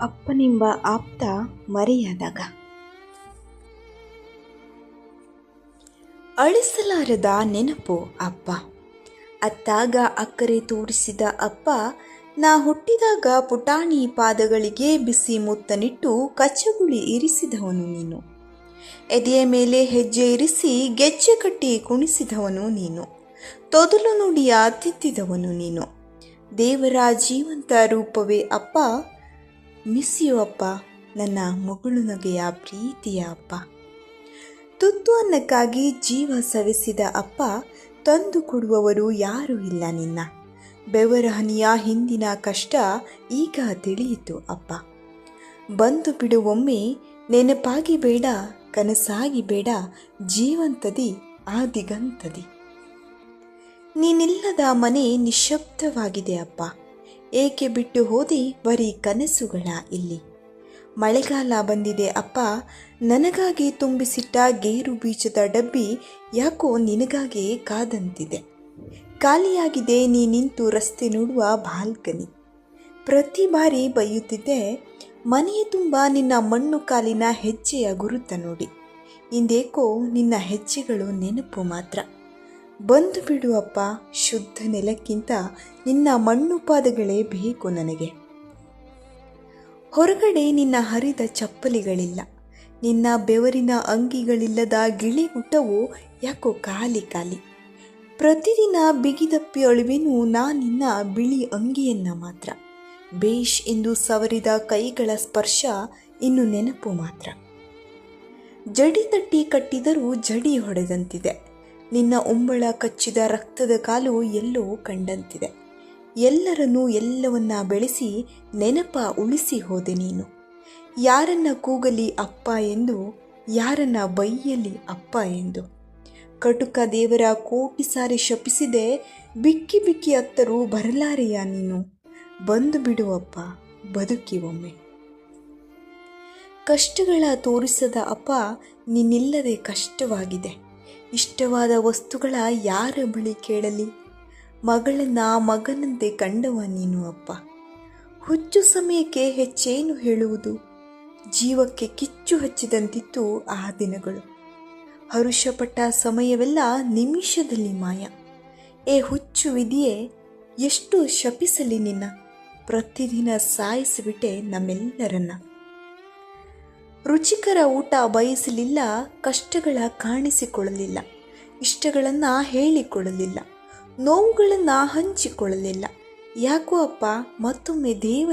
ಅಪ್ಪನೆಂಬ ಆಪ್ತ ಮರೆಯಾದಾಗ. ಅಳಿಸಲಾರದ ನೆನಪು ಅಪ್ಪ. ಅತ್ತಾಗ ಅಕ್ಕರೆ ತೋರಿಸಿದ ಅಪ್ಪ. ನಾ ಹುಟ್ಟಿದಾಗ ಪುಟಾಣಿ ಪಾದಗಳಿಗೆ ಬಿಸಿ ಮುತ್ತನಿಟ್ಟು ಕಚ್ಚಗುಳಿ ಇರಿಸಿದವನು ನೀನು. ಎದೆಯ ಮೇಲೆ ಹೆಜ್ಜೆ ಇರಿಸಿ ಗೆಜ್ಜೆ ಕಟ್ಟಿ ಕುಣಿಸಿದವನು ನೀನು. ತೊದಲು ನುಡಿಯ ತಿದ್ದಿದವನು ನೀನು. ದೇವರ ಜೀವಂತ ರೂಪವೇ ಅಪ್ಪ. ಮಿಸ್ ಯು ಅಪ್ಪ, ನನ್ನ ಮಗಳು ನಗೆಯ ಪ್ರೀತಿಯ ಅಪ್ಪ. ತುತ್ತು ಅನ್ನಕ್ಕಾಗಿ ಜೀವ ಸವೆಸಿದ ಅಪ್ಪ. ತಂದು ಕೊಡುವವರು ಯಾರೂ ಇಲ್ಲ ನಿನ್ನ. ಬೆವರ ಹನಿಯ ಹಿಂದಿನ ಕಷ್ಟ ಈಗ ತಿಳಿಯಿತು ಅಪ್ಪ. ಬಂದು ಬಿಡು ಒಮ್ಮೆ, ನೆನಪಾಗಿ ಬೇಡ, ಕನಸಾಗಿ ಬೇಡ, ಜೀವಂತದಿ ಆ ದಿಗಂತದಿ. ನೀನಿಲ್ಲದ ಮನೆ ನಿಶ್ಶಬ್ದವಾಗಿದೆ ಅಪ್ಪ. ಏಕೆ ಬಿಟ್ಟು ಹೋದೆ ಬರೀ ಕನಸುಗಳ ಇಲ್ಲಿ. ಮಳೆಗಾಲ ಬಂದಿದೆ ಅಪ್ಪ. ನನಗಾಗಿ ತುಂಬಿಸಿಟ್ಟ ಗೇರು ಬೀಜದ ಡಬ್ಬಿ ಯಾಕೋ ನಿನಗಾಗಿ ಕಾದಂತಿದೆ. ಖಾಲಿಯಾಗಿದೆ ನೀ ನಿಂತು ರಸ್ತೆ ನೋಡುವ ಬಾಲ್ಕನಿ. ಪ್ರತಿ ಬಾರಿ ಬೈಯುತ್ತಿದ್ದೆ, ಮನೆಯ ತುಂಬ ನಿನ್ನ ಮಣ್ಣು ಕಾಲಿನ ಹೆಜ್ಜೆಯ ಗುರುತ ನೋಡಿ. ಇಂದೇಕೋ ನಿನ್ನ ಹೆಜ್ಜೆಗಳು ನೆನಪು ಮಾತ್ರ. ಬಂದು ಬಿಡು ಅಪ್ಪ, ಶುದ್ಧ ನೆಲಕ್ಕಿಂತ ನಿನ್ನ ಮಣ್ಣು ಪಾದಗಳೇ ಬೇಕು ನನಗೆ. ಹೊರಗಡೆ ನಿನ್ನ ಹರಿದ ಚಪ್ಪಲಿಗಳಿಲ್ಲ. ನಿನ್ನ ಬೆವರಿನ ಅಂಗಿಗಳಿಲ್ಲದ ಗಿಳಿಗುಟ್ಟವು ಯಾಕೋ ಖಾಲಿ ಖಾಲಿ. ಪ್ರತಿದಿನ ಬಿಗಿದಪ್ಪಿ ಅಳುವೆನು ನಾ ನಿನ್ನ ಬಿಳಿ ಅಂಗಿಯನ್ನ ಮಾತ್ರ. ಬೇಷ್ ಎಂದು ಸವರಿದ ಕೈಗಳ ಸ್ಪರ್ಶ ಇನ್ನು ನೆನಪು ಮಾತ್ರ. ಜಡಿ ತಟ್ಟಿ ಕಟ್ಟಿದರೂ ಜಡಿ ಹೊಡೆದಂತಿದೆ. ನಿನ್ನ ಉಂಬಳ ಕಚ್ಚಿದ ರಕ್ತದ ಕಾಲು ಎಲ್ಲೋ ಕಂಡಂತಿದೆ. ಎಲ್ಲರನ್ನೂ ಎಲ್ಲವನ್ನ ಬೆಳೆಸಿ ನೆನಪ ಉಳಿಸಿ ಹೋದೆ ನೀನು. ಯಾರನ್ನ ಕೂಗಲಿ ಅಪ್ಪ ಎಂದು, ಯಾರನ್ನ ಬೈಯಲಿ ಅಪ್ಪ ಎಂದು. ಕಟುಕ ದೇವರ ಕೋಟಿ ಸಾರಿ ಶಪಿಸಿದೆ, ಬಿಕ್ಕಿ ಬಿಕ್ಕಿ ಅತ್ತರೂ ಬರಲಾರೆಯ ನೀನು. ಬಂದು ಬಿಡುವಪ್ಪ, ಬದುಕಿ ಒಮ್ಮೆ. ಕಷ್ಟಗಳ ತೋರಿಸದ ಅಪ್ಪ, ನಿನ್ನಿಲ್ಲದೆ ಕಷ್ಟವಾಗಿದೆ. ಇಷ್ಟವಾದ ವಸ್ತುಗಳ ಯಾರ ಬಳಿ ಕೇಳಲಿ. ಮಗಳನ್ನ ಮಗನಂತೆ ಕಂಡವ ನೀನು ಅಪ್ಪ. ಹುಚ್ಚು ಸಮಯಕ್ಕೆ ಹೆಚ್ಚೇನು ಹೇಳುವುದು. ಜೀವಕ್ಕೆ ಕಿಚ್ಚು ಹಚ್ಚಿದಂತಿತ್ತು ಆ ದಿನಗಳು. ಹರುಷಪಟ್ಟ ಸಮಯವೆಲ್ಲ ನಿಮಿಷದಲ್ಲಿ ಮಾಯ. ಏ ಹುಚ್ಚು ವಿಧಿಯೇ, ಎಷ್ಟು ಶಪಿಸಲಿ ನಿನ್ನ. ಪ್ರತಿದಿನ ಸಾಯಿಸಿಬಿಟ್ಟೆ ನಮ್ಮೆಲ್ಲರನ್ನ. ರುಚಿಕರ ಊಟ ಬಯಸಲಿಲ್ಲ, ಕಷ್ಟಗಳ ಕಾಣಿಸಿಕೊಳ್ಳಲಿಲ್ಲ, ಇಷ್ಟಗಳನ್ನು ಹೇಳಿಕೊಳ್ಳಲಿಲ್ಲ, ನೋವುಗಳನ್ನು ಹಂಚಿಕೊಳ್ಳಲಿಲ್ಲ. ಯಾಕೋ ಅಪ್ಪ, ಮತ್ತೊಮ್ಮೆ ದೇವರ